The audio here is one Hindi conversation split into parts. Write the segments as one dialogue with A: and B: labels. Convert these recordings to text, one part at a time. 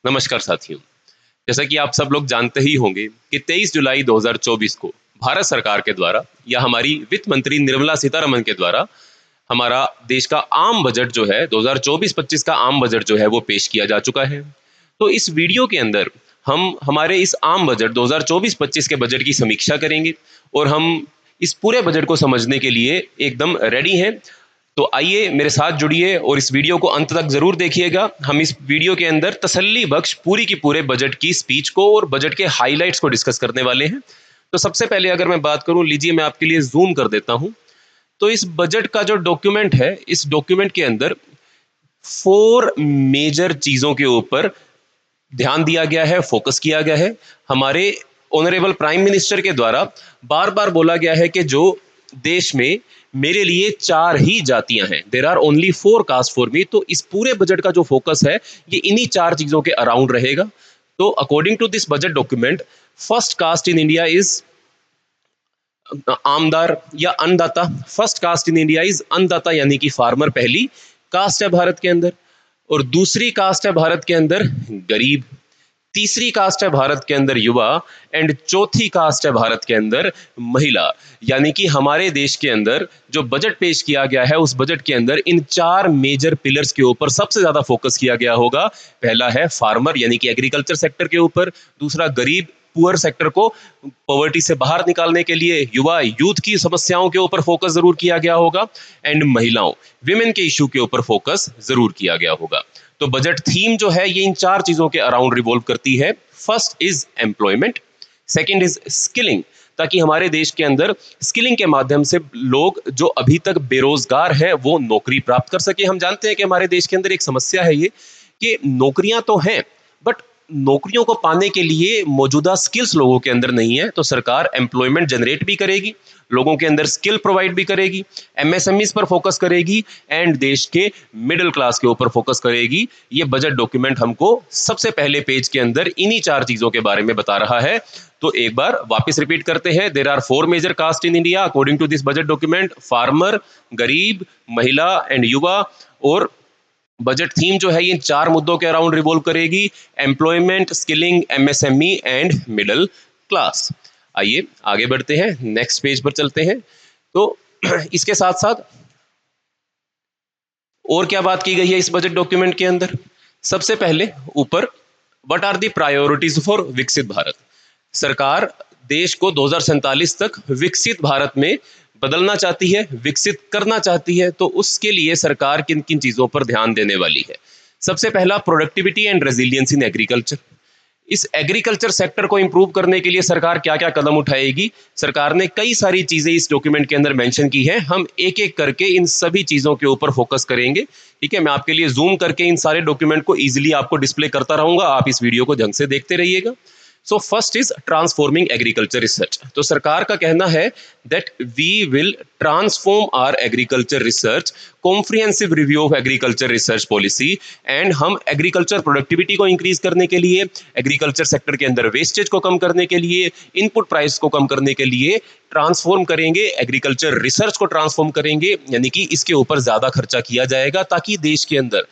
A: नमस्कार साथियों। जैसा कि आप सब लोग जानते ही होंगे कि 23 जुलाई 2024 को भारत सरकार के द्वारा या हमारी वित्त मंत्री निर्मला सीतारमण के द्वारा हमारा देश का आम बजट जो है 2024-25 का आम बजट जो है वो पेश किया जा चुका है। तो इस वीडियो के अंदर हम हमारे इस आम बजट 2024-25 के बजट की समीक्षा करेंगे और हम इस पूरे बजट को समझने के लिए एकदम रेडी हैं। तो आइए मेरे साथ जुड़िए और इस वीडियो को अंत तक जरूर देखिएगा। हम इस वीडियो के अंदर तसल्ली बख्श पूरी की पूरे बजट की स्पीच को और बजट के हाइलाइट्स को डिस्कस करने वाले हैं। तो सबसे पहले अगर मैं बात करूं, लीजिए मैं आपके लिए जूम कर देता हूं। तो इस बजट का जो डॉक्यूमेंट है, इस डॉक्यूमेंट के अंदर 4 मेजर चीजों के ऊपर ध्यान दिया गया है, फोकस किया गया है। हमारे ऑनरेबल प्राइम मिनिस्टर के द्वारा बार बार बोला गया है कि जो देश में मेरे लिए 4 ही जातियां हैं, there are only 4 caste for me. तो इस पूरे बजट का जो फोकस है ये इन्हीं 4 चीजों के अराउंड रहेगा। तो according to this budget document, first caste in India is आमदार या अन्नदाता। First caste in India is अन्नदाता, यानी कि फार्मर पहली कास्ट है भारत के अंदर। और दूसरी कास्ट है भारत के अंदर गरीब, तीसरी कास्ट है भारत के अंदर युवा, एंड चौथी कास्ट है भारत के अंदर महिला। यानी कि हमारे देश के अंदर जो बजट पेश किया गया है, उस बजट के अंदर इन 4 मेजर पिलर्स के ऊपर सबसे ज्यादा फोकस किया गया होगा। पहला है फार्मर यानी कि एग्रीकल्चर सेक्टर के ऊपर, दूसरा गरीब पुअर सेक्टर को पॉवर्टी से बाहर निकालने के लिए युवा यूथ की समस्याओं के ऊपर फोकस जरूर किया गया होगा, एंड महिलाओं विमेन के इशू के ऊपर फोकस जरूर किया गया होगा। तो बजट थीम जो है ये इन 4 चीजों के अराउंड रिवॉल्व करती है। First is employment, second is skilling, ताकि हमारे देश के अंदर स्किलिंग के माध्यम से लोग जो अभी तक बेरोजगार है वो नौकरी प्राप्त कर सके। हम जानते हैं कि हमारे देश के अंदर एक समस्या है ये कि नौकरियां तो हैं बट नौकरियों को पाने के लिए मौजूदा स्किल्स लोगों के अंदर नहीं है। तो सरकार एम्प्लॉयमेंट जनरेट भी करेगी, लोगों के अंदर स्किल प्रोवाइड भी करेगी, एमएसएमईज पर फोकस करेगी, एंड देश के मिडिल क्लास के ऊपर फोकस करेगी। ये बजट डॉक्यूमेंट हमको सबसे पहले पेज के अंदर इन्हीं 4 चीजों के बारे में बता रहा है। तो एक बार वापस रिपीट करते हैं, there are 4 major caste in India according to this budget document, farmer, गरीब, महिला एंड युवा। और बजट थीम जो है ये 4 मुद्दों के अराउंड रिवॉल्व करेगी, employment, skilling, MSME and middle class. आइए आगे बढ़ते हैं, नेक्स्ट पेज पर चलते हैं। तो इसके साथ साथ और क्या बात की गई है इस बजट डॉक्यूमेंट के अंदर? सबसे पहले ऊपर, what are the priorities for Viksit Bharat. सरकार देश को 2047 तक विकसित भारत में बदलना चाहती है, विकसित करना चाहती है। तो उसके लिए सरकार किन किन चीजों पर ध्यान देने वाली है? सबसे पहला, productivity and resilience in agriculture. इस एग्रीकल्चर सेक्टर को इंप्रूव करने के लिए सरकार क्या क्या कदम उठाएगी? सरकार ने कई सारी चीजें इस डॉक्यूमेंट के अंदर मेंशन की है। हम एक एक करके इन सभी चीजों के ऊपर फोकस करेंगे। ठीक है, मैं आपके लिए जूम करके इन सारे डॉक्यूमेंट को इजीली आपको डिस्प्ले करता रहूंगा, आप इस वीडियो को ढंग से देखते रहिएगा। So first is transforming agriculture research. तो सरकार का कहना है that we will transform our agriculture research, comprehensive review of agriculture research policy, and हम एग्रीकल्चर प्रोडक्टिविटी को इंक्रीज करने के लिए, एग्रीकल्चर सेक्टर के अंदर वेस्टेज को कम करने के लिए, इनपुट प्राइस को कम करने के लिए ट्रांसफॉर्म करेंगे, एग्रीकल्चर रिसर्च को ट्रांसफॉर्म करेंगे, यानी कि इसके ऊपर ज्यादा खर्चा किया जाएगा ताकि देश के अंदर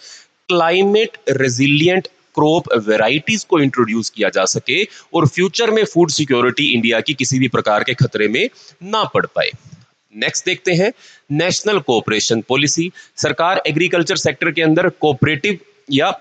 A: क्लाइमेट रेजिलिएंट क्रॉप वेराइटीज को इंट्रोड्यूस किया जा सके और फ्यूचर में फूड सिक्योरिटी इंडिया की किसी भी प्रकार के खतरे में ना पड़ पाए। नेक्स्ट देखते हैं, नेशनल कोऑपरेशन पॉलिसी। सरकार एग्रीकल्चर सेक्टर के अंदर कोऑपरेटिव या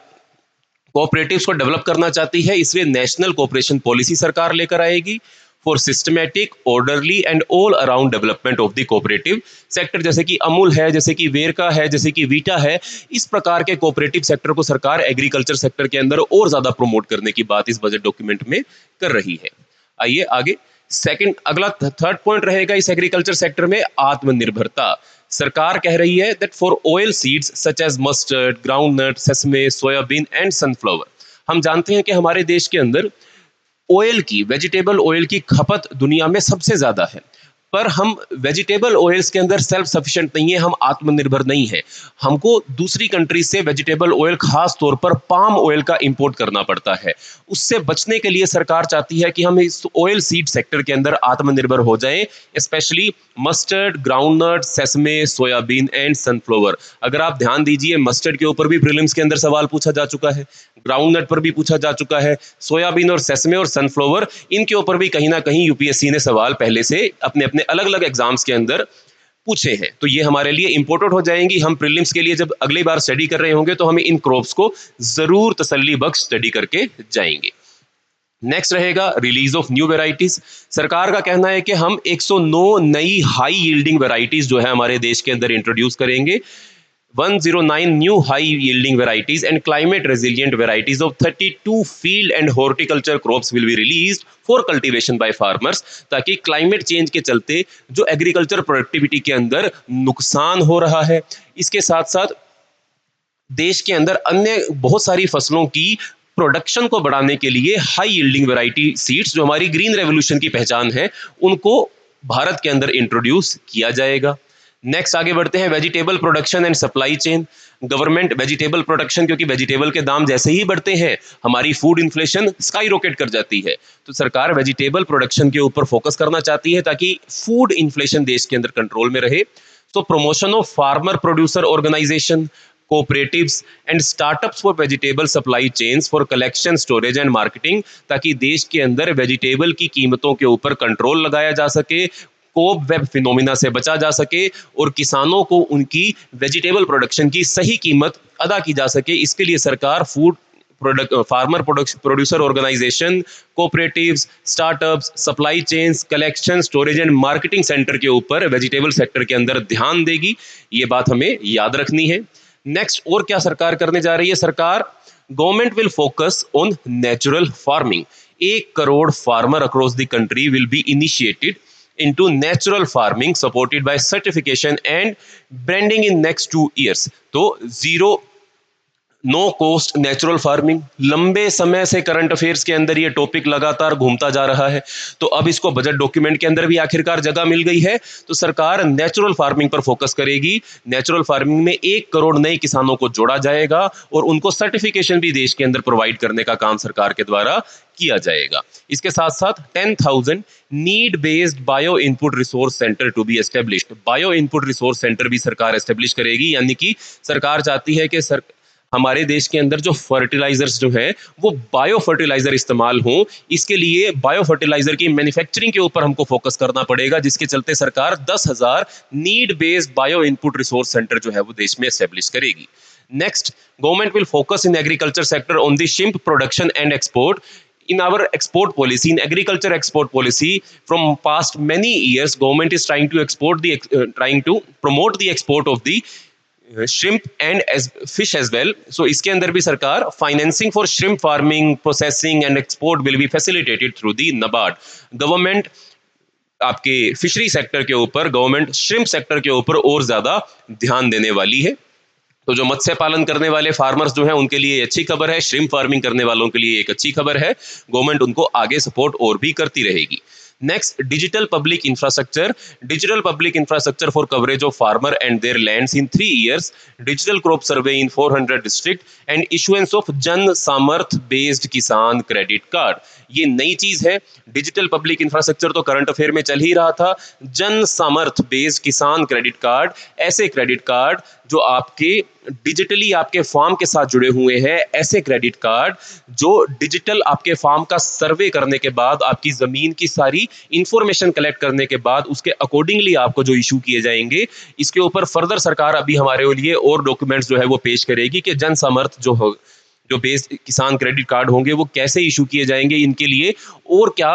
A: कोऑपरेटिव्स को डेवलप करना चाहती है, इसलिए नेशनल कोऑपरेशन पॉलिसी सरकार लेकर आएगी for systematic, orderly and all around development of the cooperative sector. जैसे कि अमूल है, जैसे कि वेरका है, जैसे कि वीटा है, इस प्रकार के कोऑपरेटिव सेक्टर को सरकार एग्रीकल्चर सेक्टर के अंदर और ज्यादा प्रमोट करने की बात इस बजट डॉक्यूमेंट में कर रही है। आइए आगे, सेकंड, अगला थर्ड पॉइंट रहेगा इस एग्रीकल्चर सेक्टर में आत्मनिर्भरता। सरकार कह रही है that for oil seeds such as mustard, groundnut, sesame, soybean and sunflower. हम जानते हैं कि हमारे देश के अंदर ऑयल की, वेजिटेबल ऑयल की खपत दुनिया में सबसे ज्यादा है, पर हम वेजिटेबल ऑयल्स के अंदर सेल्फ सफिशिएंट नहीं है, हम आत्मनिर्भर नहीं है। हमको दूसरी कंट्री से वेजिटेबल ऑयल, खास तौर पर पाम ऑयल का इंपोर्ट करना पड़ता है। उससे बचने के लिए सरकार चाहती है कि हम इस ऑयल सीड सेक्टर के अंदर आत्मनिर्भर हो जाएं, specially mustard, groundnut, sesame, soybean and sunflower. अगर आप ध्यान दीजिए, मस्टर्ड के ऊपर भी प्रीलिम्स के अंदर सवाल पूछा जा चुका है, ग्राउंडनट पर भी पूछा जा चुका है, सोयाबीन और सेसमे और सनफ्लावर, इनके ऊपर भी कहीं ना कहीं यूपीएससी ने सवाल पहले से अपने अपने अलग अलग एग्जाम्स के अंदर पूछे हैं। तो ये हमारे लिए इंपॉर्टेंट हो जाएंगी। हम प्रीलिम्स के लिए जब अगली बार स्टडी कर रहे होंगे तो हमें इन क्रॉप्स को जरूर तसल्ली बख्श स्टडी करके जाएंगे। नेक्स्ट रहेगा रिलीज ऑफ न्यू वेराइटीज। सरकार का कहना है कि हम 109 नई हाई यील्डिंग वेराइटीज जो है हमारे देश के अंदर इंट्रोड्यूस करेंगे। 109 new high yielding varieties and climate resilient varieties of 32 field and horticulture crops will be released for cultivation by farmers, ताकि क्लाइमेट चेंज के चलते जो एग्रीकल्चर प्रोडक्टिविटी के अंदर नुकसान हो रहा है, इसके साथ साथ देश के अंदर अन्य बहुत सारी फसलों की प्रोडक्शन को बढ़ाने के लिए हाई यील्डिंग वैरायटी सीड्स जो हमारी ग्रीन रेवोल्यूशन की पहचान है, उनको भारत के अंदर इंट्रोड्यूस किया जाएगा। नेक्स्ट आगे बढ़ते हैं, vegetable production and supply chain. Government vegetable production, क्योंकि वेजिटेबल के दाम जैसे ही बढ़ते हैं हमारी फूड इन्फ्लेशन स्काई रॉकेट कर जाती है, तो सरकार वेजिटेबल प्रोडक्शन के ऊपर फोकस करना चाहती है ताकि फूड इन्फ्लेशन देश के अंदर कंट्रोल में रहे। तो promotion of farmer producer organisation, cooperatives and startups for vegetable supply chains for collection, storage and marketing, ताकि देश के अंदर वेजिटेबल की कीमतों के ऊपर कंट्रोल लगाया जा सके, कोब वेब फिनोमिना से बचा जा सके और किसानों को उनकी वेजिटेबल प्रोडक्शन की सही कीमत अदा की जा सके। इसके लिए सरकार food farmer producer organisation, cooperatives, startups, supply chains, collection, storage and marketing centre के ऊपर वेजिटेबल सेक्टर के अंदर ध्यान देगी। ये बात हमें याद रखनी है। नेक्स्ट और क्या सरकार करने जा रही है? सरकार government will focus on natural farming. 1 crore farmer across the country will be initiated into natural farming supported by certification and branding in next 2 years। तो zero no cost natural farming, लंबे समय से करंट अफेयर्स के अंदर ये टॉपिक लगातार घूमता जा रहा है, तो अब इसको बजट डॉक्यूमेंट के अंदर भी आखिरकार जगह मिल गई है। तो सरकार नेचुरल फार्मिंग पर फोकस करेगी। नेचुरल फार्मिंग में 1 करोड़ नए किसानों को जोड़ा जाएगा और उनको सर्टिफिकेशन भी देश के अंदर प्रोवाइड करने का काम सरकार के द्वारा किया जाएगा। इसके साथ साथ 10,000 need based bio input resource centre to be established. Bio input resource centre भी सरकार एस्टेब्लिश करेगी, यानी कि सरकार चाहती है कि हमारे देश के अंदर जो फर्टिलाइजर्स जो है वो बायो फर्टिलाइजर इस्तेमाल हो। इसके लिए बायो फर्टिलाइजर की मैन्युफैक्चरिंग के ऊपर हमको फोकस करना पड़ेगा, जिसके चलते सरकार 10,000 need based bio input resource centre जो है वो देश में एस्टेब्लिश करेगी। Next, government will focus in agriculture sector on the shrimp production and export. In our export policy, in agriculture export policy, from past many years, government is trying to promote the export of the shrimp and as fish as well. So इसके अंदर भी सरकार financing for shrimp farming, processing and export will be facilitated through the NABARD. Government आपके फिशरी सेक्टर के ऊपर, गवर्नमेंट श्रिम्प सेक्टर के ऊपर और ज्यादा ध्यान देने वाली है। तो जो मत्स्य पालन करने वाले फार्मर्स जो हैं उनके लिए अच्छी खबर है, श्रिम्प फार्मिंग करने वालों के लिए एक अच्छी खबर है। गवर्नमेंट उनको आगे सपोर्ट और भी करती रहेगी। Next, digital public infrastructure. Digital public infrastructure for coverage of farmer and their lands in 3 years. Digital crop survey in 400 district and issuance of Jan Samarth based किसान क्रेडिट कार्ड। ये नई चीज है। डिजिटल पब्लिक इंफ्रास्ट्रक्चर तो करंट अफेयर में चल ही रहा था। जन सामर्थ बेस्ड किसान क्रेडिट कार्ड, ऐसे क्रेडिट कार्ड जो आपके डिजिटली आपके फार्म के साथ जुड़े हुए हैं, ऐसे क्रेडिट कार्ड जो डिजिटल आपके फार्म का सर्वे करने के बाद, आपकी जमीन की सारी इंफॉर्मेशन कलेक्ट करने के बाद उसके अकॉर्डिंगली आपको जो इशू किए जाएंगे। इसके ऊपर फर्दर सरकार अभी हमारे लिए और डॉक्यूमेंट्स जो है वो पेश करेगी कि जन समर्थ जो बेस्ड किसान क्रेडिट कार्ड होंगे वो कैसे इशू किए जाएंगे, इनके लिए और क्या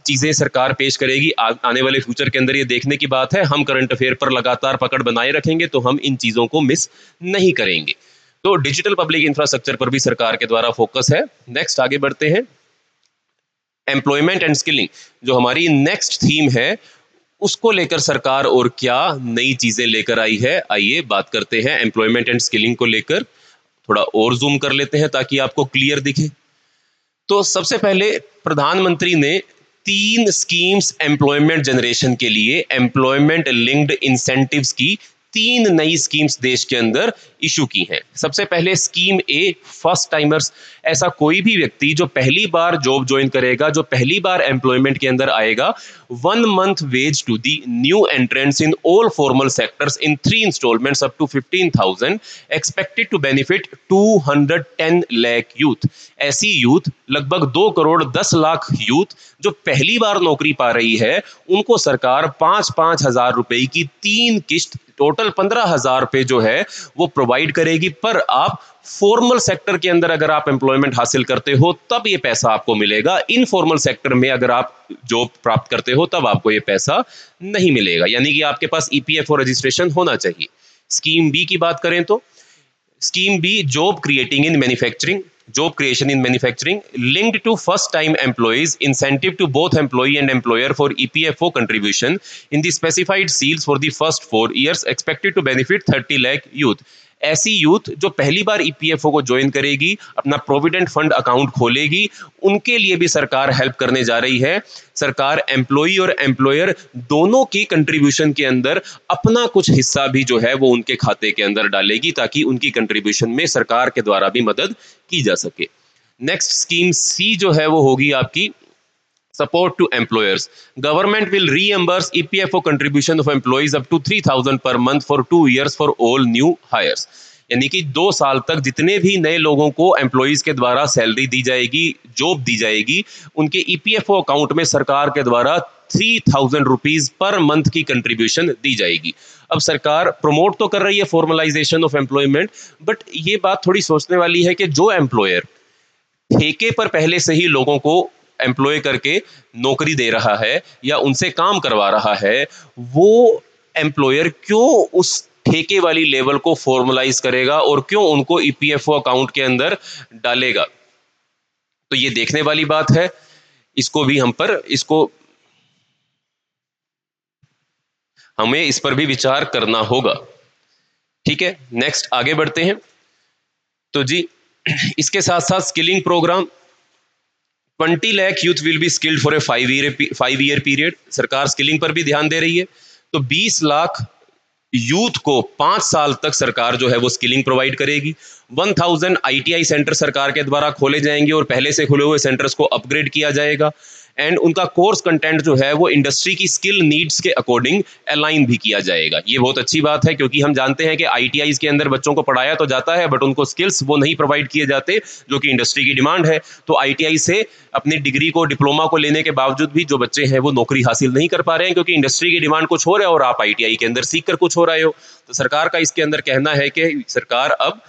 A: चीजें सरकार पेश करेगी। आने वाले फ्यूचर के अंदर ये देखने की बात है। हम करंट अफेयर पर लगातार पकड़ बनाए रखेंगे तो हम इन चीजों को मिस नहीं करेंगे। तो डिजिटल पब्लिक इंफ्रास्ट्रक्चर पर भी सरकार के द्वारा फोकस है। नेक्स्ट आगे बढ़ते हैं, एम्प्लॉयमेंट एंड स्किलिंग जो हमारी नेक्स्ट थीम है, उसको लेकर सरकार और क्या नई चीजें लेकर आई है, आइए बात करते हैं। एम्प्लॉयमेंट एंड स्किलिंग को लेकर थोड़ा और जूम कर लेते हैं ताकि आपको क्लियर दिखे। तो सबसे पहले प्रधानमंत्री ने 3 स्कीम्स एम्प्लॉयमेंट जनरेशन के लिए, एम्प्लॉयमेंट लिंक्ड इंसेंटिव्स की तीन नई स्कीम्स देश के अंदर इशू की हैं। सबसे पहले स्कीम ए, फर्स्ट टाइमर्स। ऐसा कोई भी व्यक्ति जो पहली बार जॉब ज्वाइन करेगा, जो पहली बार एम्प्लॉयमेंट के अंदर आएगा, 1 month wage to the new entrants in all formal sectors in 3 installments up to 15,000 expected to benefit 210 lakh youth। ऐसी यूथ लगभग 2 करोड़ 10 लाख यूथ जो पहली बार नौकरी पा रही है, उनको सरकार 5-5 हजार रुपए की 3 किस्त टोटल 15,000 रुपए जो है वो प्रोवाइड करेगी। पर आप फॉर्मल सेक्टर के अंदर अगर आप एम्प्लॉयमेंट हासिल करते हो तब ये पैसा आपको मिलेगा। इनफॉर्मल सेक्टर में अगर आप जॉब प्राप्त करते हो तब आपको ये पैसा नहीं मिलेगा, यानी कि आपके पास ईपीएफओ रजिस्ट्रेशन होना चाहिए। स्कीम बी की बात करें तो scheme B, job creating in manufacturing, job creation in manufacturing linked to first time employees, incentive to both employee and employer for EPFO contribution in the specified seals for the first 4 years expected to benefit 30 lakh youth। ऐसी यूथ जो पहली बार ईपीएफओ को ज्वाइन करेगी, अपना प्रोविडेंट फंड अकाउंट खोलेगी, उनके लिए भी सरकार हेल्प करने जा रही है। सरकार एम्प्लॉई और एम्प्लॉयर दोनों की कंट्रीब्यूशन के अंदर अपना कुछ हिस्सा भी जो है वो उनके खाते के अंदर डालेगी, ताकि उनकी कंट्रीब्यूशन में सरकार के द्वारा भी मदद की जा सके। नेक्स्ट स्कीम सी जो है वो होगी आपकी support to employers। Government will reimburse EPFO contribution of employees up to 3,000 per month for 2 years for all new hires। यानी कि 2 साल तक जितने भी नए लोगों को एम्प्लॉइज के द्वारा सैलरी दी जाएगी, जॉब दी जाएगी, उनके ईपीएफओ अकाउंट में सरकार के द्वारा 3,000 रुपीज पर मंथ की कंट्रीब्यूशन दी जाएगी। अब सरकार प्रमोट तो कर रही है फॉर्मलाइजेशन ऑफ एम्प्लॉयमेंट, बट ये बात थोड़ी सोचने वाली है कि जो एम्प्लॉयर ठेके पर पहले से ही लोगों को एम्प्लॉय करके नौकरी दे रहा है या उनसे काम करवा रहा है, वो एम्प्लॉयर क्यों उस ठेके वाली लेवल को फॉर्मलाइज करेगा और क्यों उनको ईपीएफओ अकाउंट के अंदर डालेगा? तो ये देखने वाली बात है। इसको भी हमें इस पर भी विचार करना होगा। ठीक है, नेक्स्ट आगे बढ़ते हैं। तो जी इसके साथ साथ skilling programme, 20 lakh youth will be skilled for a 5 year period. सरकार स्किलिंग पर भी ध्यान दे रही है। तो 20 लाख यूथ को 5 साल तक सरकार जो है वो स्किलिंग प्रोवाइड करेगी। 1000 आईटीआई सेंटर सरकार के द्वारा खोले जाएंगे और पहले से खुले हुए सेंटर्स को अपग्रेड किया जाएगा। एंड उनका कोर्स कंटेंट जो है वो इंडस्ट्री की स्किल नीड्स के अकॉर्डिंग अलाइन भी किया जाएगा। ये बहुत अच्छी बात है, क्योंकि हम जानते हैं कि आईटीआईज के अंदर बच्चों को पढ़ाया तो जाता है, बट उनको स्किल्स वो नहीं प्रोवाइड किए जाते जो कि इंडस्ट्री की डिमांड है। तो आईटीआई से अपनी डिग्री को, डिप्लोमा को लेने के बावजूद भी जो बच्चे हैं वो नौकरी हासिल नहीं कर पा रहे हैं, क्योंकि इंडस्ट्री की डिमांड कुछ हो रहा है और आप आईटीआई के अंदर सीख कर कुछ हो रहे हो। तो सरकार का इसके अंदर कहना है कि सरकार अब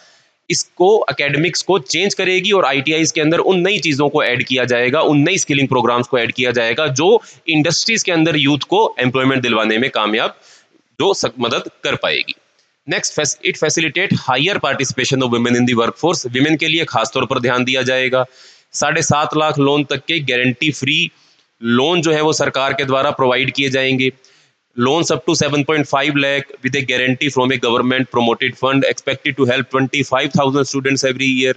A: इसको एकेडमिक्स को चेंज करेगी और आईटीआईज के अंदर उन नई चीजों को ऐड किया जाएगा, उन नई स्किलिंग प्रोग्राम्स को ऐड किया जाएगा जो इंडस्ट्रीज के अंदर यूथ को एम्प्लॉयमेंट दिलवाने में कामयाब जो मदद कर पाएगी। Next, it facilitate higher participation of women in the workforce. Women के लिए खासतौर पर ध्यान दिया जाएगा। 7.5 लाख लोन तक के गारंटी फ्री लोन जो है वो सरकार के द्वारा प्रोवाइड किए जाएंगे। Loans up to 7.5 lakh with a guarantee from a government promoted fund expected to help 25,000 students every year।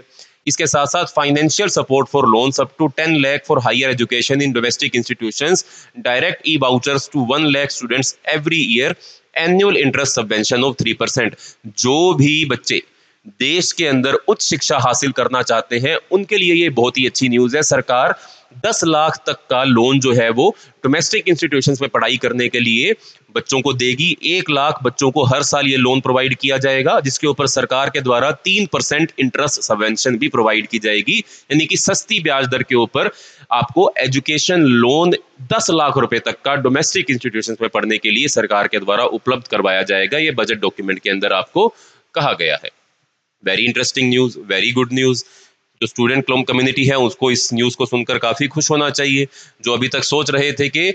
A: इसके साथ साथ financial support for loans up to 10 lakh for higher education in domestic institutions, direct e vouchers to 1 lakh students every year, annual interest subvention of 3%। जो भी बच्चे देश के अंदर उच्च शिक्षा हासिल करना चाहते हैं उनके लिए ये बहुत ही अच्छी न्यूज़ है। सरकार 10 लाख तक का लोन जो है वो डोमेस्टिक इंस्टीट्यूशंस में पढ़ाई करने के लिए बच्चों को देगी। 1 लाख बच्चों को हर साल ये लोन प्रोवाइड किया जाएगा, जिसके ऊपर सरकार के द्वारा 3% इंटरेस्ट सबवेंशन भी प्रोवाइड की जाएगी, यानी कि सस्ती ब्याज दर के ऊपर आपको एजुकेशन लोन 10 लाख रुपए तक का डोमेस्टिक इंस्टीट्यूशंस में पढ़ने के लिए सरकार के द्वारा उपलब्ध करवाया जाएगा। ये बजट डॉक्यूमेंट के अंदर आपको कहा गया है। Very interesting news, very good news. जो स्टूडेंट कम्युनिटी है उसको इस न्यूज़ को सुनकर काफ़ी खुश होना चाहिए। जो अभी तक सोच रहे थे कि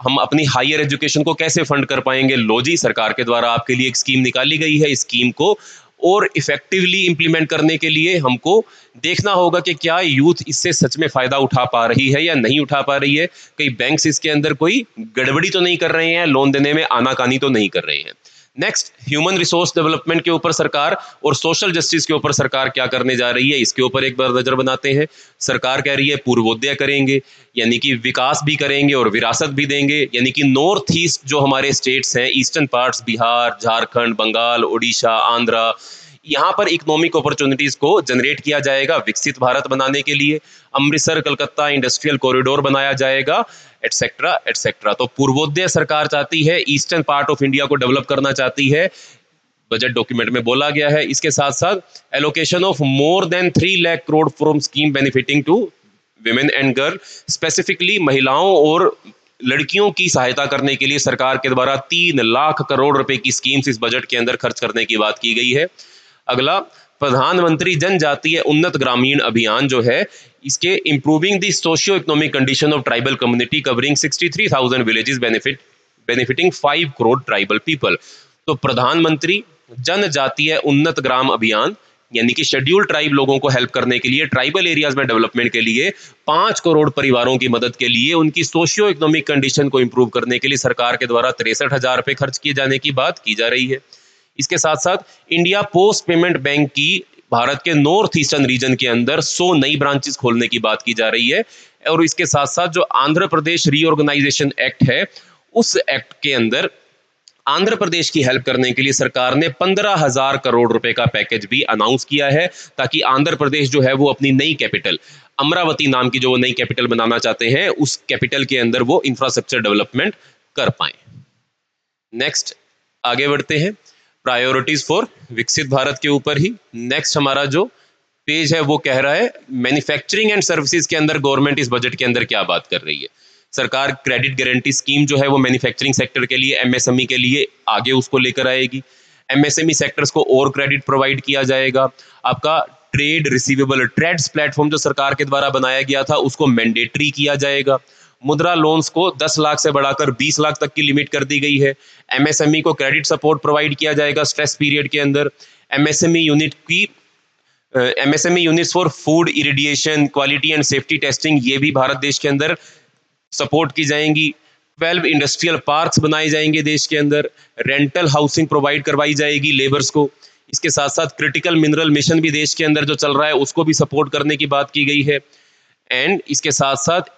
A: हम अपनी हायर एजुकेशन को कैसे फंड कर पाएंगे, लो जी सरकार के द्वारा आपके लिए एक स्कीम निकाली गई है। इस स्कीम को और इफेक्टिवली इंप्लीमेंट करने के लिए हमको देखना होगा कि क्या यूथ इससे सच में फ़ायदा उठा पा रही है या नहीं उठा पा रही है। कई बैंक्स इसके अंदर कोई गड़बड़ी तो नहीं कर रहे हैं, लोन देने में आनाकानी तो नहीं कर रहे हैं। नेक्स्ट, ह्यूमन रिसोर्स डेवलपमेंट के ऊपर सरकार और सोशल जस्टिस के ऊपर सरकार क्या करने जा रही है, इसके ऊपर एक बार नजर बनाते हैं। सरकार कह रही है पूर्वोदय करेंगे, यानी कि विकास भी करेंगे और विरासत भी देंगे, यानी कि नॉर्थ ईस्ट जो हमारे स्टेट्स हैं, ईस्टर्न पार्ट्स, बिहार, झारखंड, बंगाल, उड़ीसा, आंध्रा, यहाँ पर इकोनॉमिक अपॉर्चुनिटीज को जनरेट किया जाएगा विकसित भारत बनाने के लिए। अमृतसर कलकत्ता इंडस्ट्रियल कॉरिडोर बनाया जाएगा, एटसेट्रा एटसेट्रा। तो पूर्वोदय सरकार चाहती है, ईस्टर्न पार्ट ऑफ इंडिया को डेवलप करना चाहती है, बजट डॉक्यूमेंट में बोला गया है। इसके साथ साथ allocation of more than 3 lakh crore from scheme benefiting to women and girl, specifically महिलाओं और लड़कियों की सहायता करने के लिए सरकार के द्वारा 3 लाख करोड़ रुपए की स्कीम्स इस बजट के अंदर खर्च करने की बात की गई है। अगला, प्रधानमंत्री जनजातीय उन्नत ग्रामीण अभियान जो है, इसके improving the socio economic condition of tribal community covering 63,000 villages benefiting 5 crore tribal people. तो प्रधानमंत्री जनजातीय उन्नत ग्राम अभियान, यानी कि शेड्यूल्ड ट्राइब लोगों को हेल्प करने के लिए, ट्राइबल एरियाज में डेवलपमेंट के लिए, 5 करोड़ परिवारों की मदद के लिए, उनकी सोशियो इकोनॉमिक कंडीशन को इंप्रूव करने के लिए सरकार के द्वारा 63,000 रुपए खर्च किए जाने की बात की जा रही है। इसके साथ साथ इंडिया पोस्ट पेमेंट बैंक की भारत के नॉर्थ ईस्टर्न रीजन के अंदर 100 नई ब्रांचेस खोलने की बात की जा रही है। और इसके साथ साथ जो आंध्र प्रदेश रीऑर्गेनाइजेशन एक्ट है, उस एक्ट के अंदर आंध्र प्रदेश की हेल्प करने के लिए सरकार ने 15,000 करोड़ रुपए का पैकेज भी अनाउंस किया है, ताकि आंध्र प्रदेश जो है वो अपनी नई कैपिटल अमरावती नाम की जो वो नई कैपिटल बनाना चाहते हैं, उस कैपिटल के अंदर वो इंफ्रास्ट्रक्चर डेवलपमेंट कर पाए। नेक्स्ट आगे बढ़ते हैं, प्रायोरिटीज फॉर विकसित भारत के ऊपर ही। नेक्स्ट हमारा जो पेज है वो कह रहा है मैन्युफैक्चरिंग एंड सर्विसेज के अंदर गवर्नमेंट इस बजट के अंदर क्या बात कर रही है। सरकार क्रेडिट गारंटी स्कीम जो है वो मैन्युफैक्चरिंग सेक्टर के लिए, एमएसएमई के लिए आगे उसको लेकर आएगी। एमएसएमई सेक्टर्स को और क्रेडिट प्रोवाइड किया जाएगा। आपका ट्रेड रिसीवेबल ट्रेड्स प्लेटफॉर्म जो सरकार के द्वारा बनाया गया था, उसको मैंडेटरी किया जाएगा। मुद्रा लोन्स को 10 लाख से बढ़ाकर 20 लाख तक की लिमिट कर दी गई है। एमएसएमई को क्रेडिट सपोर्ट प्रोवाइड किया जाएगा स्ट्रेस पीरियड के अंदर। MSME units for food irradiation, quality and safety testing, ये भी भारत देश के अंदर सपोर्ट की जाएंगी। 12 इंडस्ट्रियल पार्क्स बनाए जाएंगे देश के अंदर। रेंटल हाउसिंग प्रोवाइड करवाई जाएगी लेबर्स को। इसके साथ साथ क्रिटिकल मिनरल मिशन भी देश के अंदर जो चल रहा है उसको भी सपोर्ट करने की बात की गई है। एंड इसके साथ साथ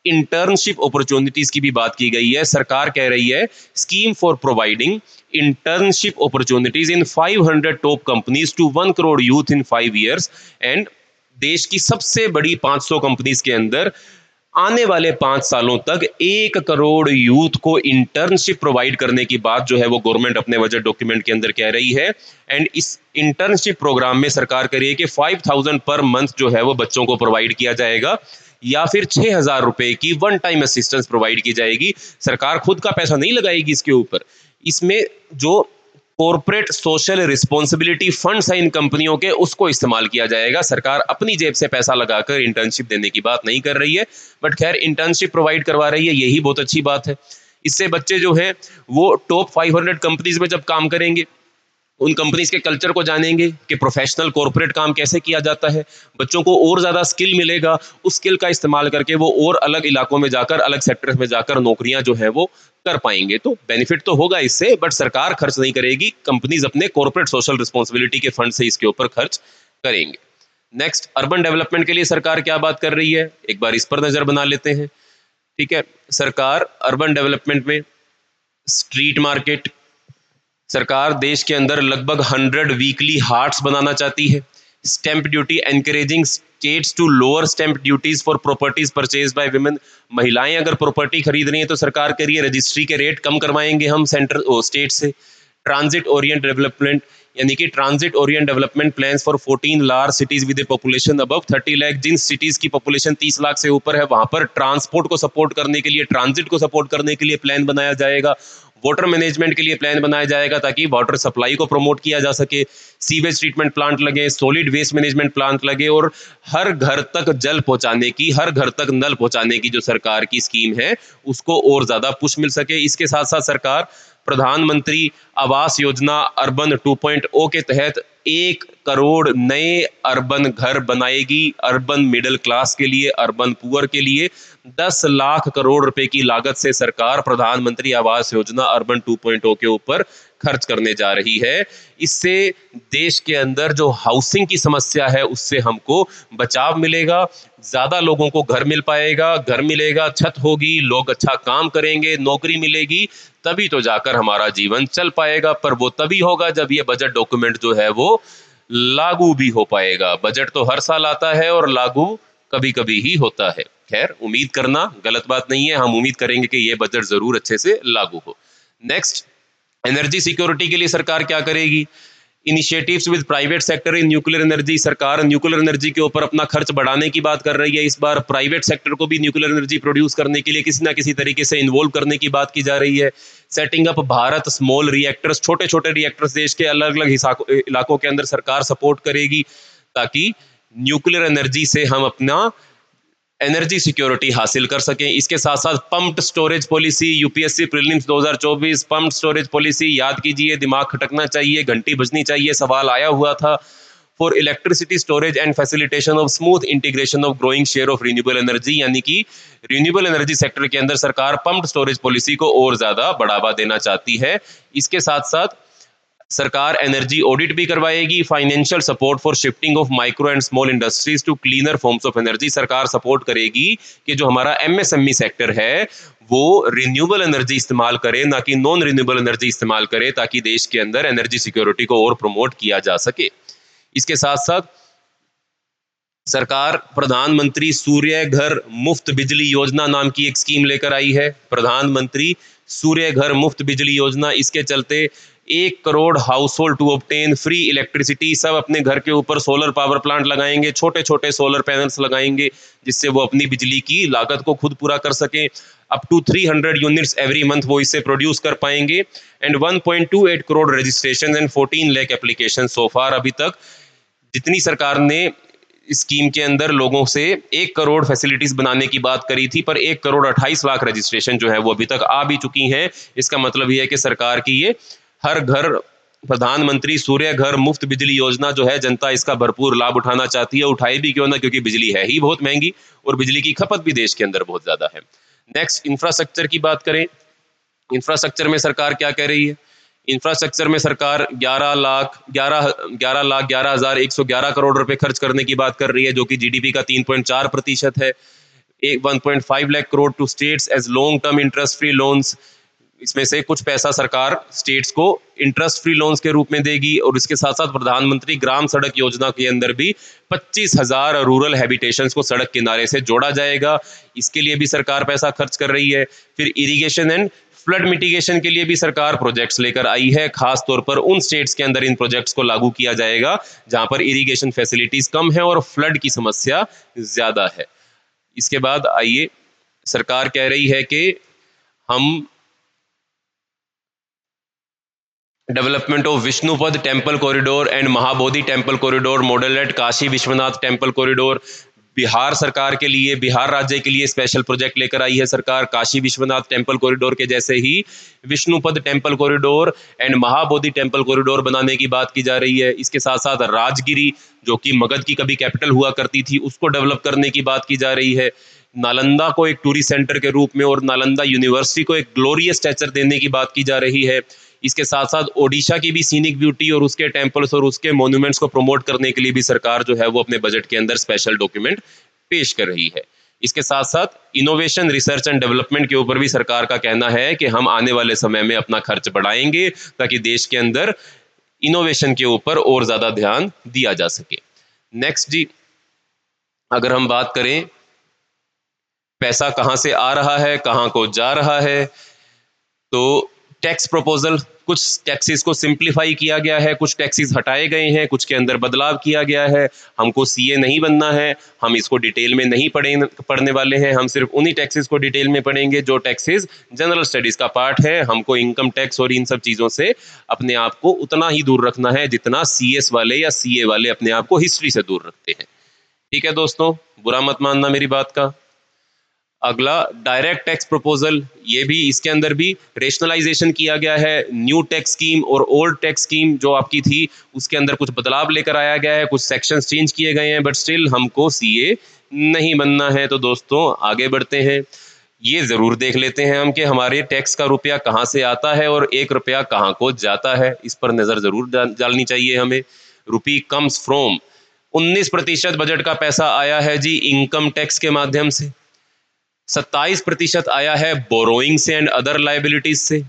A: इंटर्नशिप अपॉर्चुनिटीज की भी बात की गई है। सरकार कह रही है scheme for providing internship opportunities in 500 top companies to 1 crore youth in 5 years। And देश की सबसे बड़ी 500 कंपनीज के अंदर आने वाले 5 सालों तक 1 करोड़ यूथ को इंटर्नशिप प्रोवाइड करने की बात जो है वो गवर्नमेंट अपने बजट डॉक्यूमेंट के अंदर कह रही है। एंड इस इंटर्नशिप प्रोग्राम में सरकार कह रही है कि 5,000 पर मंथ जो है वो बच्चों को प्रोवाइड किया जाएगा, या फिर 6,000 रुपए की वन टाइम असिस्टेंस प्रोवाइड की जाएगी। सरकार खुद का पैसा नहीं लगाएगी इसके ऊपर। इसमें जो कॉर्पोरेट सोशल रिस्पॉन्सिबिलिटी फंड्स हैं इन कंपनियों के, उसको इस्तेमाल किया जाएगा। सरकार अपनी जेब से पैसा लगाकर इंटर्नशिप देने की बात नहीं कर रही है, बट खैर इंटर्नशिप प्रोवाइड करवा रही है, यही बहुत अच्छी बात है। इससे बच्चे जो हैं वो टॉप 500 कंपनीज में जब काम करेंगे, उन कंपनीज के कल्चर को जानेंगे कि प्रोफेशनल कॉर्पोरेट काम कैसे किया जाता है। बच्चों को और ज़्यादा स्किल मिलेगा, उस स्किल का इस्तेमाल करके वो और अलग इलाकों में जाकर, अलग सेक्टर्स में जाकर नौकरियां जो है वो कर पाएंगे। तो बेनिफिट तो होगा इससे, बट सरकार खर्च नहीं करेगी, कंपनीज अपने कॉर्पोरेट सोशल रिस्पॉन्सिबिलिटी के फंड से इसके ऊपर खर्च करेंगे। नेक्स्ट, अर्बन डेवलपमेंट के लिए सरकार क्या बात कर रही है, एक बार इस पर नजर बना लेते हैं। ठीक है, सरकार अर्बन डेवलपमेंट में स्ट्रीट मार्केट, सरकार देश के अंदर लगभग 100 वीकली हार्ट्स बनाना चाहती है। Stamp duty encouraging states to lower stamp duties for properties purchase by women. महिलाएं अगर प्रॉपर्टी खरीद रही हैं तो सरकार कह रही है रजिस्ट्री के रेट कम करवाएंगे हम स्टेट से। ट्रांजिट ओरिएंट डेवलपमेंट, यानी कि transit orient development plans for 14 large cities with a population above 30 lakh. जिन सिटीज की पॉपुलेशन 30 लाख से ऊपर है वहां पर ट्रांसपोर्ट को सपोर्ट करने के लिए, ट्रांजिट को सपोर्ट करने के लिए प्लान बनाया जाएगा। वाटर मैनेजमेंट के लिए प्लान बनाया जाएगा ताकि वाटर सप्लाई को प्रमोट किया जा सके। सीवेज ट्रीटमेंट प्लांट लगे, सॉलिड वेस्ट मैनेजमेंट प्लांट लगे, और हर घर तक जल पहुंचाने की, हर घर तक नल पहुंचाने की जो सरकार की स्कीम है उसको और ज्यादा पुश मिल सके। इसके साथ साथ सरकार प्रधानमंत्री आवास योजना अर्बन 2.0 के तहत 1 करोड़ नए अर्बन घर बनाएगी। अर्बन मिडिल क्लास के लिए, अर्बन पुअर के लिए 10 लाख करोड़ रुपए की लागत से सरकार प्रधानमंत्री आवास योजना अर्बन 2.0 के ऊपर खर्च करने जा रही है। इससे देश के अंदर जो हाउसिंग की समस्या है उससे हमको बचाव मिलेगा, ज्यादा लोगों को घर मिल पाएगा, घर मिलेगा, छत होगी, लोग अच्छा काम करेंगे, नौकरी मिलेगी, तभी तो जाकर हमारा जीवन चल पाएगा। पर वो तभी होगा जब ये बजट डॉक्यूमेंट जो है वो लागू भी हो पाएगा। बजट तो हर साल आता है और लागू कभी कभी ही होता है। खैर, उम्मीद करना गलत बात नहीं है, हम उम्मीद करेंगे कि ये बजट जरूर अच्छे से लागू हो। नेक्स्ट, एनर्जी सिक्योरिटी के लिए सरकार क्या करेगी? Initiatives with private sector in nuclear energy. सरकार न्यूक्लियर एनर्जी के ऊपर अपना खर्च बढ़ाने की बात कर रही है। इस बार प्राइवेट सेक्टर को भी न्यूक्लियर एनर्जी प्रोड्यूस करने के लिए किसी ना किसी तरीके से इन्वॉल्व करने की बात की जा रही है। Setting up Bharat small reactors, छोटे छोटे रिएक्टर्स देश के अलग अलग इलाकों के अंदर सरकार सपोर्ट करेगी, ताकि न्यूक्लियर एनर्जी से हम अपना एनर्जी सिक्योरिटी हासिल कर सकें। इसके साथ साथ pumped storage policy, UPSC prelims 2024 pumped storage policy, याद कीजिए, दिमाग खटकना चाहिए, घंटी बजनी चाहिए, सवाल आया हुआ था। For electricity storage and facilitation of smooth integration of growing share of renewable energy, यानी कि रिन्यूएबल एनर्जी सेक्टर के अंदर सरकार पम्प्ड स्टोरेज पॉलिसी को और ज्यादा बढ़ावा देना चाहती है। इसके साथ साथ सरकार एनर्जी ऑडिट भी करवाएगी। Financial support for shifting of micro and small industries to cleaner forms of energy. सरकार सपोर्ट करेगी कि जो हमारा एमएसएमई सेक्टर है वो रिन्यूएबल एनर्जी इस्तेमाल करे, ना कि नॉन रिन्यूएबल एनर्जी इस्तेमाल करे, ताकि देश के अंदर एनर्जी सिक्योरिटी को और प्रमोट किया जा सके। इसके साथ साथ सरकार प्रधानमंत्री सूर्य घर मुफ्त बिजली योजना नाम की एक स्कीम लेकर आई है। प्रधानमंत्री सूर्य घर मुफ्त बिजली योजना, इसके चलते 1 crore household to obtain free electricity, सब अपने घर के ऊपर सोलर पावर प्लांट लगाएंगे, छोटे छोटे सोलर पैनल्स लगाएंगे, जिससे वो अपनी बिजली की लागत को खुद पूरा कर सकें। Up to 300 units every month वो इससे प्रोड्यूस कर पाएंगे। And 1.28 crore registration and 14 lakh application so far. अभी तक जितनी सरकार ने इस स्कीम के अंदर लोगों से 1 करोड़ फैसिलिटीज बनाने की बात करी थी, पर 1 करोड़ 28 लाख रजिस्ट्रेशन जो है वो अभी तक आ भी चुकी हैं। इसका मतलब ये है कि सरकार की ये हर घर प्रधानमंत्री सूर्य घर मुफ्त बिजली योजना जो है, जनता इसका भरपूर लाभ उठाना चाहती है। उठाए भी क्यों ना, क्योंकि बिजली है ही बहुत महंगी और बिजली की खपत भी देश के अंदर बहुत ज्यादा है। नेक्स्ट, इंफ्रास्ट्रक्चर की बात करें। इंफ्रास्ट्रक्चर में सरकार क्या कह रही है? इंफ्रास्ट्रक्चर में सरकार 11,11,11,111 करोड़ रुपए खर्च करने की बात कर रही है, जो कि जीडीपी का 3.4% है। 1.5 lakh crore to states as long term interest free loans. इसमें से कुछ पैसा सरकार स्टेट्स को इंटरेस्ट फ्री लोन्स के रूप में देगी। और इसके साथ साथ प्रधानमंत्री ग्राम सड़क योजना के अंदर भी 25,000 रूरल हैबिटेशंस को सड़क किनारे से जोड़ा जाएगा। इसके लिए भी सरकार पैसा खर्च कर रही है। फिर इरिगेशन एंड फ्लड मिटिगेशन के लिए भी सरकार प्रोजेक्ट्स लेकर आई है। खास तौर पर उन स्टेट्स के अंदर इन प्रोजेक्ट्स को लागू किया जाएगा जहां पर इरिगेशन फैसिलिटीज कम है और फ्लड की समस्या ज्यादा है। इसके बाद आइए, सरकार कह रही है कि हम development of Vishnupad temple corridor and Mahabodhi temple corridor model at Kashi Vishwanath temple corridor. Bihar सरकार के लिए, बिहार राज्य के लिए स्पेशल प्रोजेक्ट लेकर आई है सरकार। काशी विश्वनाथ टेम्पल कॉरिडोर के जैसे ही Vishnupad temple corridor and Mahabodhi temple corridor बनाने की बात की जा रही है। इसके साथ साथ राजगिरी, जो कि मगध की कभी कैपिटल हुआ करती थी, उसको डेवलप करने की बात की जा रही है। नालंदा को एक टूरिस्ट सेंटर के रूप में और नालंदा यूनिवर्सिटी को एक ग्लोरियस स्ट्रक्चर देने की बात की जा रही है। इसके साथ साथ ओडिशा की भी सीनिक ब्यूटी और उसके टेम्पल्स और उसके मॉन्यूमेंट्स को प्रमोट करने के लिए भी सरकार जो है वो अपने बजट के अंदर स्पेशल डॉक्यूमेंट पेश कर रही है। इसके साथ साथ इनोवेशन, रिसर्च एंड डेवलपमेंट के ऊपर भी सरकार का कहना है कि हम आने वाले समय में अपना खर्च बढ़ाएंगे, ताकि देश के अंदर इनोवेशन के ऊपर और ज्यादा ध्यान दिया जा सके। नेक्स्ट जी, अगर हम बात करें पैसा कहां से आ रहा है, कहां को जा रहा है, तो टैक्स प्रपोजल, कुछ टैक्सेस को सिंप्लीफाई किया गया है, कुछ टैक्सेस हटाए गए हैं, कुछ के अंदर बदलाव किया गया है। हमको सीए नहीं बनना है, हम इसको डिटेल में नहीं पढ़ने वाले हैं। हम सिर्फ उन्हीं टैक्सेस को डिटेल में पढ़ेंगे जो टैक्सेस जनरल स्टडीज का पार्ट है। हमको इनकम टैक्स और इन सब चीज़ों से अपने आप को उतना ही दूर रखना है जितना सीएस वाले या सीए वाले अपने आप को हिस्ट्री से दूर रखते हैं। ठीक है दोस्तों, बुरा मत मानना मेरी बात का। अगला डायरेक्ट टैक्स प्रपोजल, ये भी इसके अंदर भी रेशनलाइजेशन किया गया है। न्यू टैक्स स्कीम और ओल्ड टैक्स स्कीम जो आपकी थी उसके अंदर कुछ बदलाव लेकर आया गया है, कुछ सेक्शंस चेंज किए गए हैं, बट स्टिल हमको सीए नहीं बनना है। तो दोस्तों आगे बढ़ते हैं। ये जरूर देख लेते हैं हम कि हमारे टैक्स का रुपया कहाँ से आता है और 1 रुपया कहाँ को जाता है। इस पर नजर जरूर डालनी चाहिए हमें। रुपी कम्स फ्रॉम 19% बजट का पैसा आया है जी इनकम टैक्स के माध्यम से, 27% आया है बोरोइंग से एंड अदर लाइबिलिटीज से,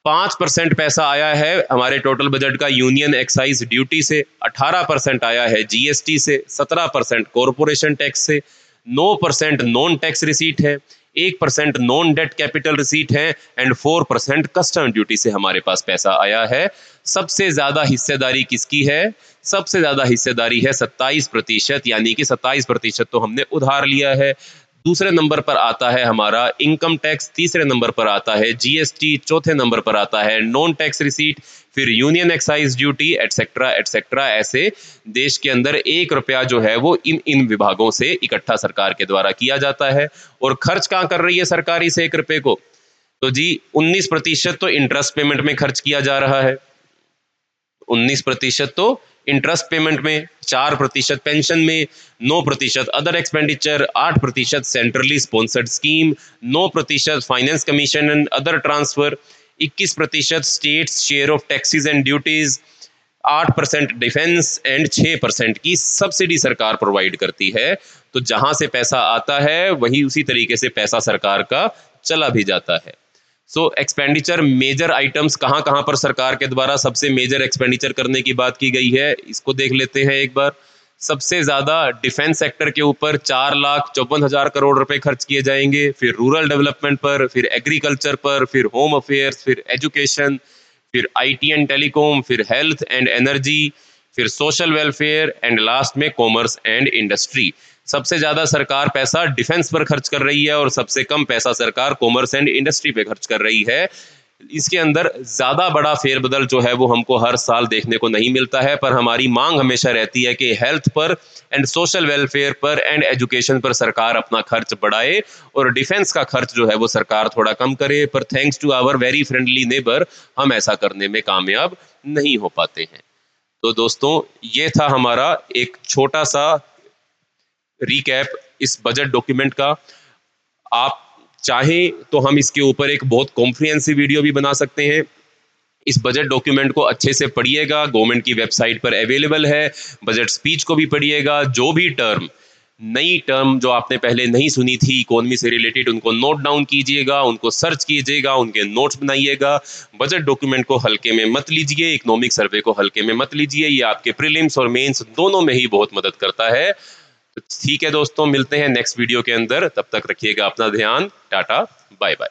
A: 5% पैसा आया है हमारे टोटल बजट का यूनियन एक्साइज ड्यूटी से, 18% आया है जीएसटी से, 17% कॉरपोरेशन टैक्स से, 9% नॉन टैक्स रिसीट है, 1% नॉन डेट कैपिटल रिसीट है एंड 4% कस्टम ड्यूटी से हमारे पास पैसा आया है। सबसे ज्यादा हिस्सेदारी किसकी है? सबसे ज्यादा हिस्सेदारी है 27%, यानी कि 27% तो हमने उधार लिया है। दूसरे नंबर पर आता है हमारा इनकम टैक्स, तीसरे नंबर पर आता है जीएसटी, चौथे नंबर पर आता है नॉन टैक्स रिसीट, फिर union excise duty etcetera etcetera. ऐसे देश के अंदर 1 रुपया जो है वो इन इन विभागों से इकट्ठा सरकार के द्वारा किया जाता है। और खर्च कहाँ कर रही है सरकार इस 1 रुपये को? तो जी 19% तो इंटरेस्ट पेमेंट में खर्च किया जा रहा है, 19% तो इंटरेस्ट पेमेंट में, 4% पेंशन में, 9% other expenditure, 8% centrally sponsored scheme, 9% finance commission and other transfer, 21% states share of taxes and duties, 8% defence and 6% की सब्सिडी सरकार प्रोवाइड करती है। तो जहां से पैसा आता है वही उसी तरीके से पैसा सरकार का चला भी जाता है। सो एक्सपेंडिचर मेजर आइटम्स कहाँ कहाँ पर सरकार के द्वारा सबसे मेजर एक्सपेंडिचर करने की बात की गई है, इसको देख लेते हैं एक बार। सबसे ज्यादा डिफेंस सेक्टर के ऊपर 4,54,000 करोड़ रुपए खर्च किए जाएंगे, फिर रूरल डेवलपमेंट पर, फिर एग्रीकल्चर पर, फिर होम अफेयर्स, फिर एजुकेशन, फिर आईटी एंड टेलीकॉम, फिर हेल्थ एंड एनर्जी, फिर सोशल वेलफेयर एंड लास्ट में कॉमर्स एंड इंडस्ट्री। सबसे ज्यादा सरकार पैसा डिफेंस पर खर्च कर रही है और सबसे कम पैसा सरकार कॉमर्स एंड इंडस्ट्री पे खर्च कर रही है। इसके अंदर ज्यादा बड़ा फेरबदल जो है वो हमको हर साल देखने को नहीं मिलता है, पर हमारी मांग हमेशा रहती है कि हेल्थ पर एंड सोशल वेलफेयर पर एंड एजुकेशन पर सरकार अपना खर्च बढ़ाए और डिफेंस का खर्च जो है वो सरकार थोड़ा कम करे। पर thanks to our very friendly neighbour हम ऐसा करने में कामयाब नहीं हो पाते हैं। तो दोस्तों ये था हमारा एक छोटा सा रिकैप इस बजट डॉक्यूमेंट का। आप चाहें तो हम इसके ऊपर एक बहुत कॉम्प्रिहेंसिव वीडियो भी बना सकते हैं। इस बजट डॉक्यूमेंट को अच्छे से पढ़िएगा, गवर्नमेंट की वेबसाइट पर अवेलेबल है। बजट स्पीच को भी पढ़िएगा, जो भी टर्म नई टर्म जो आपने पहले नहीं सुनी थी इकोनॉमी से रिलेटेड उनको नोट डाउन कीजिएगा, उनको सर्च कीजिएगा, उनके नोट्स बनाइएगा। बजट डॉक्यूमेंट को हल्के में मत लीजिए, इकोनॉमिक सर्वे को हल्के में मत लीजिए, ये आपके प्रीलिम्स और मेंस दोनों में ही बहुत मदद करता है। तो ठीक है दोस्तों, मिलते हैं नेक्स्ट वीडियो के अंदर, तब तक रखिएगा अपना ध्यान। Tata bye bye.